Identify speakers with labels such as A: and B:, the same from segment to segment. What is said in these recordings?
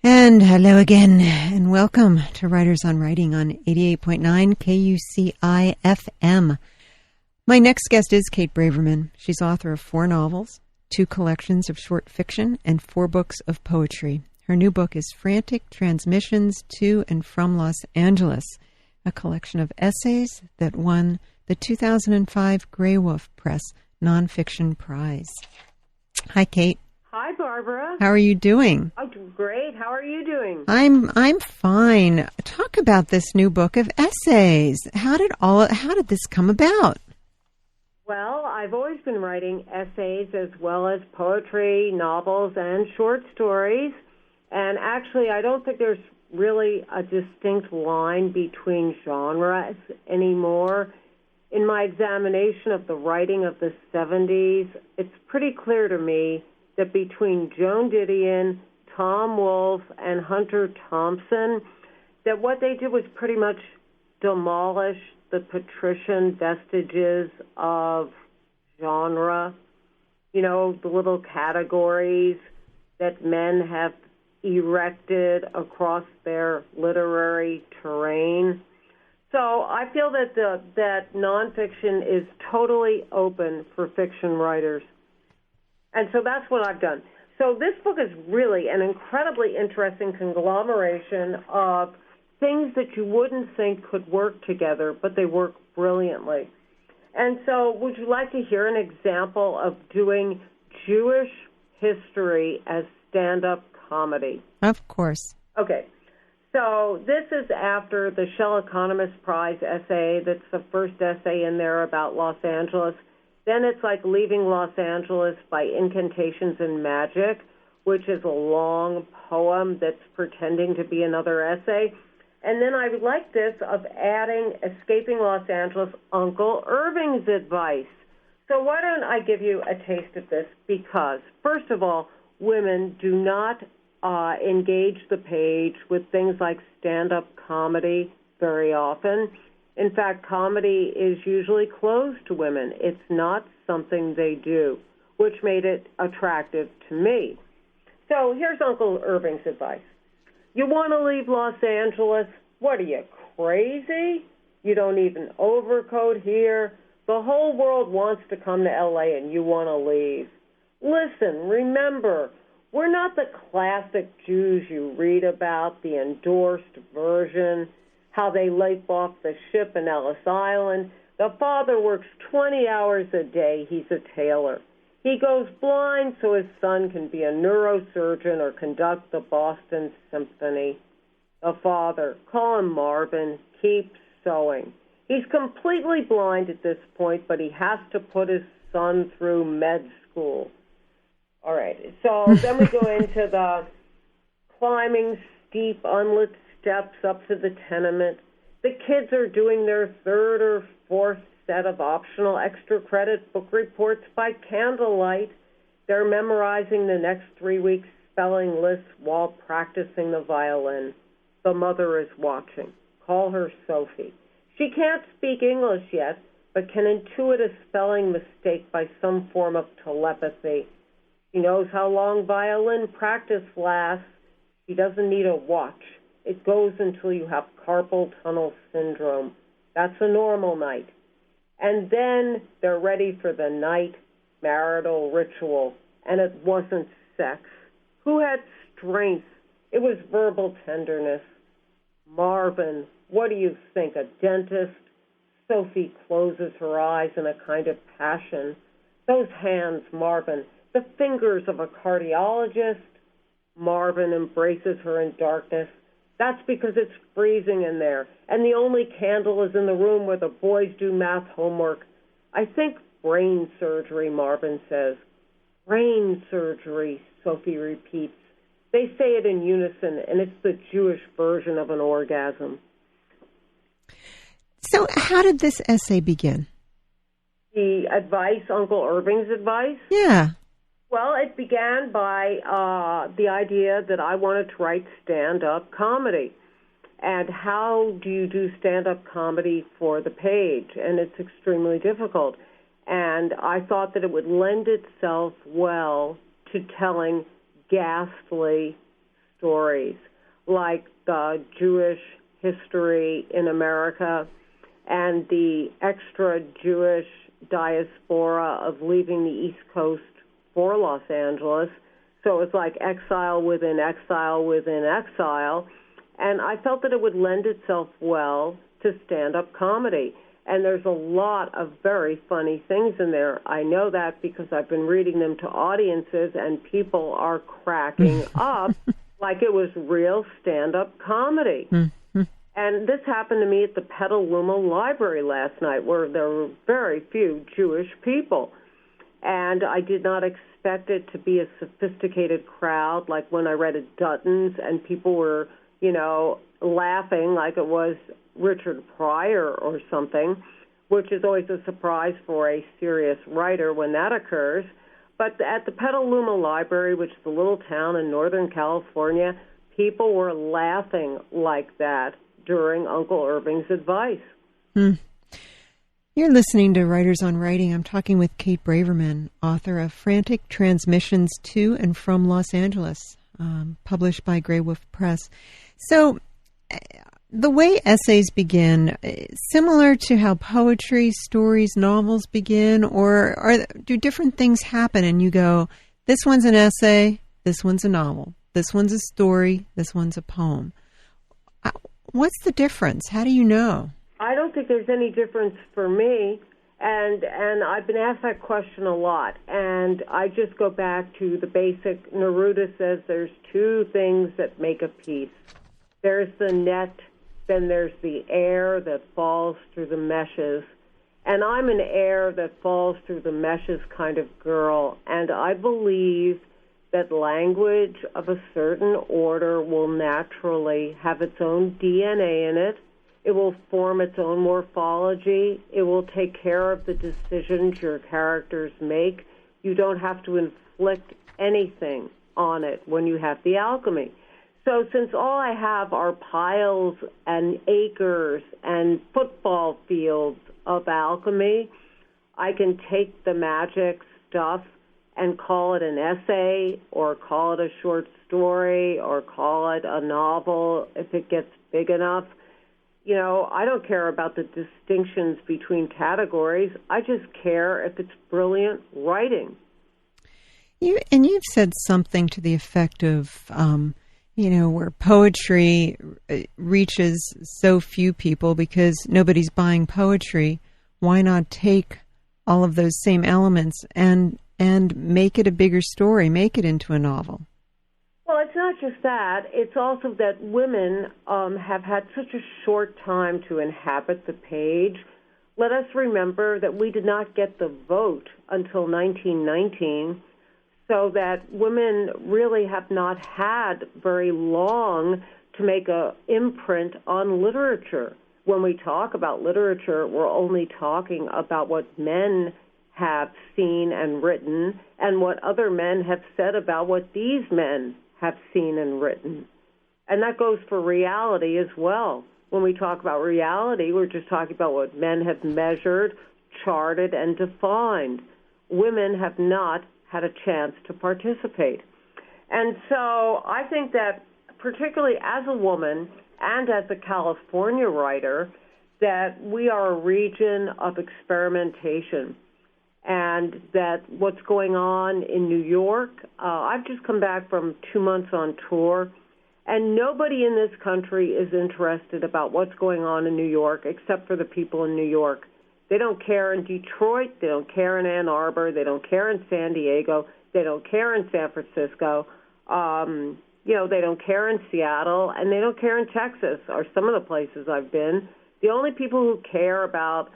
A: And hello again, and welcome to Writers on Writing on 88.9 KUCI FM. My next guest is Kate Braverman. She's author of 4 novels, 2 collections of short fiction, and 4 books of poetry. Her new book is Frantic Transmissions to and from Los Angeles, a collection of essays that won the 2005 Grey Wolf Press Nonfiction Prize. Hi, Kate.
B: Hi, Barbara.
A: How are you doing?
B: Oh, great. How are you doing?
A: I'm fine. Talk about this new book of essays. How did this come about?
B: Well, I've always been writing essays as well as poetry, novels, and short stories. And actually, I don't think there's really a distinct line between genres anymore. In my examination of the writing of the 70s, it's pretty clear to me that between Joan Didion, Tom Wolfe, and Hunter Thompson, that what they did was pretty much demolish the patrician vestiges of genre, the little categories that men have erected across their literary terrain. So I feel that nonfiction is totally open for fiction writers. And so that's what I've done. So this book is really an incredibly interesting conglomeration of things that you wouldn't think could work together, but they work brilliantly. And so would you like to hear an example of doing Jewish history as stand-up comedy?
A: Of course.
B: Okay. So this is after the Shell Economist Prize essay. That's the first essay in there about Los Angeles. Then it's like Leaving Los Angeles by Incantations and Magic, which is a long poem that's pretending to be another essay. And then I like this of adding Escaping Los Angeles, Uncle Irving's Advice. So why don't I give you a taste of this? Because, first of all, women do not engage the page with things like stand-up comedy very often. In fact, comedy is usually closed to women. It's not something they do, which made it attractive to me. So here's Uncle Irving's advice. You want to leave Los Angeles? What are you, crazy? You don't need an overcoat here. The whole world wants to come to L.A. and you want to leave. Listen, remember, we're not the classic Jews you read about, the endorsed version, how they leap off the ship in Ellis Island. The father works 20 hours a day. He's a tailor. He goes blind so his son can be a neurosurgeon or conduct the Boston Symphony. The father, call him Marvin, keeps sewing. He's completely blind at this point, but he has to put his son through med school. All right, so then we go into the climbing steep, unlit steps up to the tenement. The kids are doing their 3rd or 4th set of optional extra credit book reports by candlelight. They're memorizing the next 3 weeks' spelling lists while practicing the violin. The mother is watching. Call her Sophie. She can't speak English yet, but can intuit a spelling mistake by some form of telepathy. She knows how long violin practice lasts. She doesn't need a watch. It goes until you have carpal tunnel syndrome. That's a normal night. And then they're ready for the night marital ritual. And it wasn't sex. Who had strength? It was verbal tenderness. Marvin, what do you think, a dentist? Sophie closes her eyes in a kind of passion. Those hands, Marvin, the fingers of a cardiologist. Marvin embraces her in darkness. That's because it's freezing in there, and the only candle is in the room where the boys do math homework. I think brain surgery, Marvin says. Brain surgery, Sophie repeats. They say it in unison, and it's the Jewish version of an orgasm.
A: So how did this essay begin?
B: The advice, Uncle Irving's advice?
A: Yeah.
B: Well, it began by the idea that I wanted to write stand-up comedy. And how do you do stand-up comedy for the page? And it's extremely difficult. And I thought that it would lend itself well to telling ghastly stories, like the Jewish history in America and the extra Jewish diaspora of leaving the East Coast for Los Angeles. So it's like exile within exile within exile. And I felt that it would lend itself well to stand-up comedy. And there's a lot of very funny things in there. I know that because I've been reading them to audiences, and people are cracking up like it was real stand-up comedy. And this happened to me at the Petaluma Library last night, where there were very few Jewish people. And I did not expect it to be a sophisticated crowd, like when I read at Dutton's, and people were, laughing like it was Richard Pryor or something, which is always a surprise for a serious writer when that occurs. But at the Petaluma Library, which is a little town in Northern California, people were laughing like that during Uncle Irving's advice.
A: You're listening to Writers on Writing. I'm talking with Kate Braverman, author of Frantic Transmissions to and from Los Angeles, published by Grey Wolf Press. So the way essays begin, similar to how poetry, stories, novels begin, or do different things happen and you go, this one's an essay, this one's a novel, this one's a story, this one's a poem. What's the difference? How do you know?
B: I don't think there's any difference for me, and I've been asked that question a lot, and I just go back to the basic. Neruda says there's two things that make a piece. There's the net, then there's the air that falls through the meshes, and I'm an air that falls through the meshes kind of girl, and I believe that language of a certain order will naturally have its own DNA in it. It will form its own morphology. It will take care of the decisions your characters make. You don't have to inflict anything on it when you have the alchemy. So since all I have are piles and acres and football fields of alchemy, I can take the magic stuff and call it an essay or call it a short story or call it a novel if it gets big enough. I don't care about the distinctions between categories. I just care if it's brilliant writing.
A: You've said something to the effect of, where poetry reaches so few people because nobody's buying poetry. Why not take all of those same elements and make it a bigger story, make it into a novel?
B: Well, it's not just that. It's also that women have had such a short time to inhabit the page. Let us remember that we did not get the vote until 1919, so that women really have not had very long to make an imprint on literature. When we talk about literature, we're only talking about what men have seen and written and what other men have said about what these men have seen and written. And that goes for reality as well. When we talk about reality, we're just talking about what men have measured, charted, and defined. Women have not had a chance to participate. And so I think that particularly as a woman and as a California writer, that we are a region of experimentation. And that what's going on in New York, I've just come back from 2 months on tour, and nobody in this country is interested about what's going on in New York except for the people in New York. They don't care in Detroit, they don't care in Ann Arbor, they don't care in San Diego, they don't care in San Francisco, they don't care in Seattle, and they don't care in Texas, or some of the places I've been. The only people who care about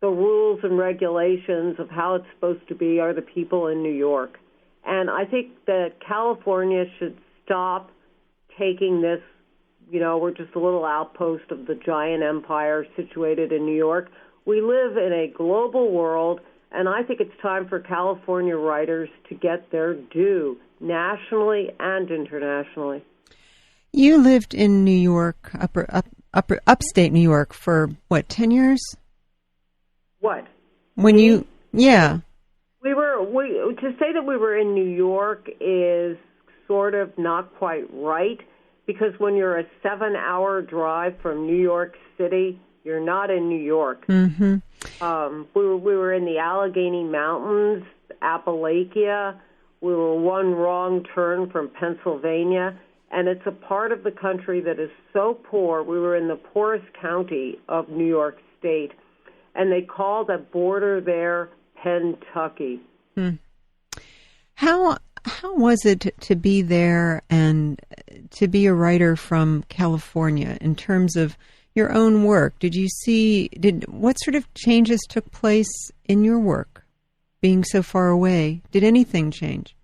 B: the rules and regulations of how it's supposed to be are the people in New York. And I think that California should stop taking this, we're just a little outpost of the giant empire situated in New York. We live in a global world, and I think it's time for California writers to get their due, nationally and internationally.
A: You lived in New York, upstate New York for, 10 years?
B: What?
A: Yeah.
B: To say that we were in New York is sort of not quite right, because when you're a 7-hour drive from New York City, you're not in New York.
A: Mm-hmm.
B: We were in the Allegheny Mountains, Appalachia. We were one wrong turn from Pennsylvania, and it's a part of the country that is so poor. We were in the poorest county of New York State, and they call the border there Pentucky.
A: How was it to be there and to be a writer from California in terms of your own work? What sort of changes took place in your work being so far away? Did anything change?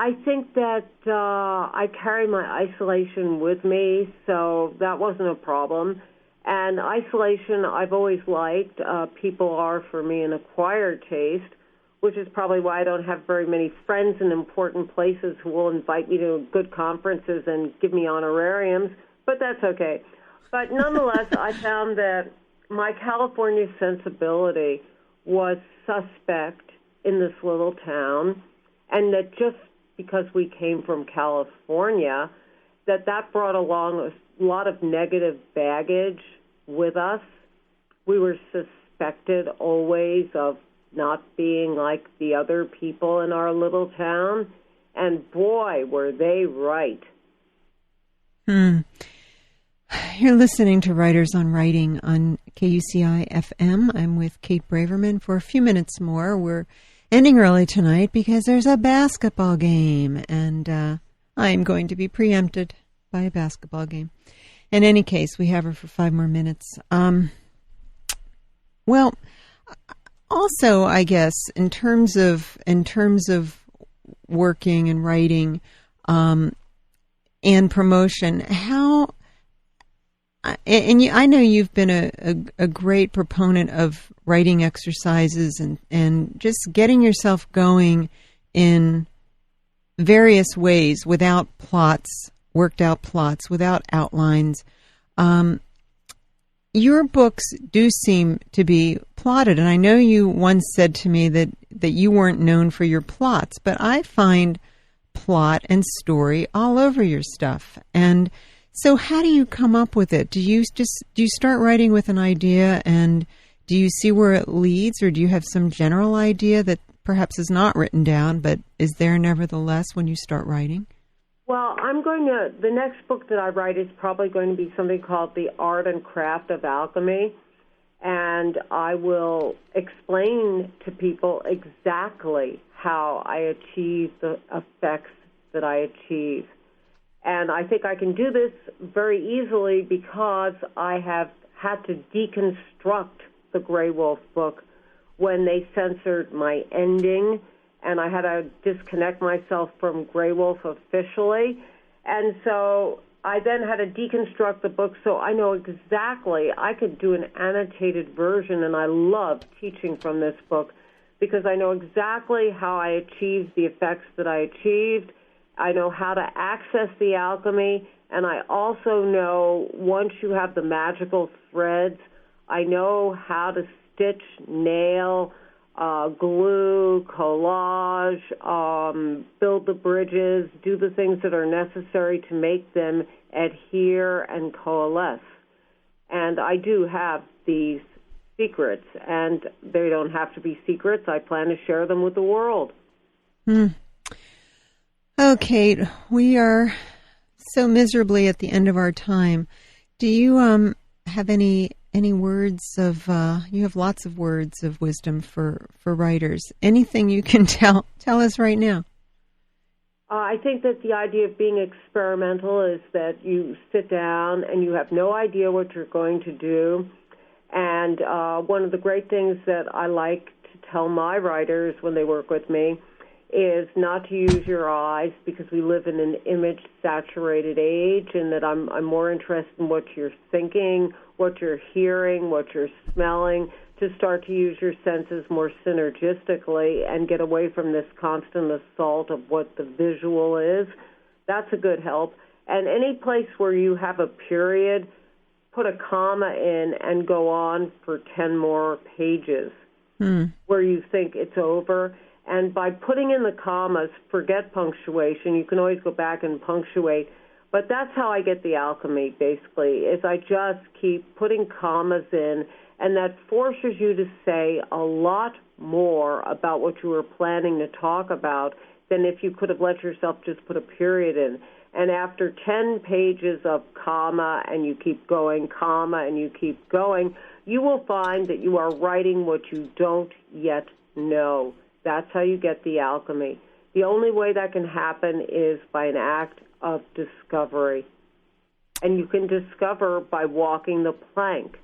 B: I think that I carry my isolation with me, so that wasn't a problem. And isolation I've always liked. People are, for me, an acquired taste, which is probably why I don't have very many friends in important places who will invite me to good conferences and give me honorariums, but that's okay. But nonetheless, I found that my California sensibility was suspect in this little town, and that just because we came from California, that brought along a lot of negative baggage with us. We were suspected always of not being like the other people in our little town, and boy, were they right.
A: You're listening to Writers on Writing on KUCI-FM. I'm with Kate Braverman for a few minutes more. We're ending early tonight because there's a basketball game, and I'm going to be preempted by a basketball game. In any case, we have her for 5 more minutes. Well, also, I guess, in terms of working and writing and promotion, I know you've been a great proponent of writing exercises and just getting yourself going in various ways without plots, worked out plots, without outlines. Your books do seem to be plotted, and I know you once said to me that you weren't known for your plots, but I find plot and story all over your stuff. And so how do you come up with it? Do you start writing with an idea, and do you see where it leads, or do you have some general idea that perhaps is not written down but is there nevertheless when you start writing?
B: Well, the next book that I write is probably going to be something called The Art and Craft of Alchemy, and I will explain to people exactly how I achieve the effects that I achieve. And I think I can do this very easily because I have had to deconstruct the Grey Wolf book when they censored my ending, and I had to disconnect myself from Grey Wolf officially. And so I then had to deconstruct the book so I know exactly. I could do an annotated version, and I love teaching from this book because I know exactly how I achieved the effects that I achieved. I know how to access the alchemy, and I also know once you have the magical threads, I know how to stitch, nail, glue, collage, build the bridges, do the things that are necessary to make them adhere and coalesce. And I do have these secrets, and they don't have to be secrets. I plan to share them with the world.
A: Oh, Kate, we are so miserably at the end of our time. Do you have any words of, you have lots of words of wisdom for writers. Anything you can tell us right now?
B: I think that the idea of being experimental is that you sit down and you have no idea what you're going to do. And one of the great things that I like to tell my writers when they work with me is not to use your eyes, because we live in an image-saturated age, and that I'm more interested in what you're thinking, what you're hearing, what you're smelling, to start to use your senses more synergistically and get away from this constant assault of what the visual is. That's a good help. And any place where you have a period, put a comma in and go on for 10 more pages where you think it's over. And by putting in the commas, forget punctuation. You can always go back and punctuate. But that's how I get the alchemy, basically, is I just keep putting commas in, and that forces you to say a lot more about what you were planning to talk about than if you could have let yourself just put a period in. And after 10 pages of comma, and you keep going, comma, and you keep going, you will find that you are writing what you don't yet know. That's how you get the alchemy. The only way that can happen is by an act of discovery. And you can discover by walking the plank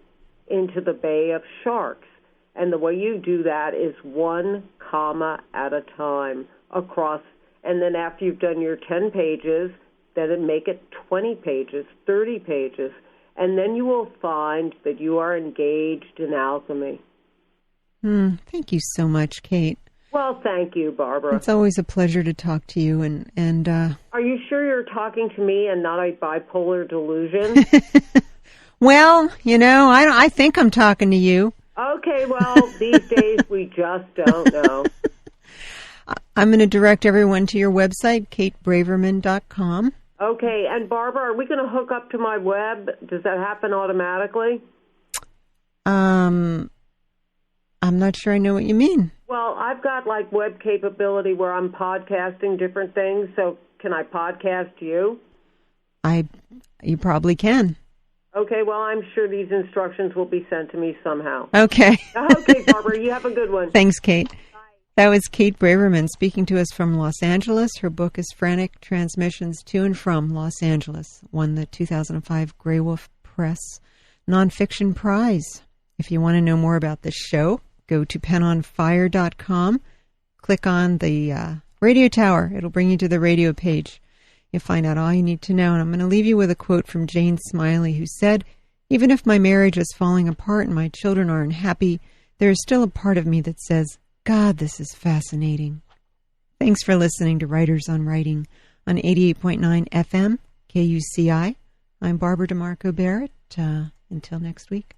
B: into the Bay of Sharks. And the way you do that is one comma at a time across. And then after you've done your 10 pages, then make it 20 pages, 30 pages. And then you will find that you are engaged in alchemy.
A: Thank you so much, Kate.
B: Well, thank you, Barbara.
A: It's always a pleasure to talk to you. And
B: Are you sure you're talking to me and not a bipolar delusion?
A: Well, I think I'm talking to you.
B: Okay, well, these days we just don't know.
A: I'm going to direct everyone to your website, katebraverman.com.
B: Okay, and Barbara, are we going to hook up to my web? Does that happen automatically?
A: I'm not sure I know what you mean.
B: Well, I've got web capability where I'm podcasting different things, so can I podcast you?
A: You probably can.
B: Okay, well, I'm sure these instructions will be sent to me somehow.
A: Okay.
B: Okay, Barbara, you have a good one.
A: Thanks, Kate. That was Kate Braverman speaking to us from Los Angeles. Her book is Frantic Transmissions to and from Los Angeles, won the 2005 Grey Wolf Press Nonfiction Prize. If you want to know more about this show, go to penonfire.com, click on the radio tower. It'll bring you to the radio page. You'll find out all you need to know. And I'm going to leave you with a quote from Jane Smiley, who said, "Even if my marriage is falling apart and my children are unhappy, there is still a part of me that says, God, this is fascinating." Thanks for listening to Writers on Writing on 88.9 FM, KUCI. I'm Barbara DeMarco-Barrett. Until next week.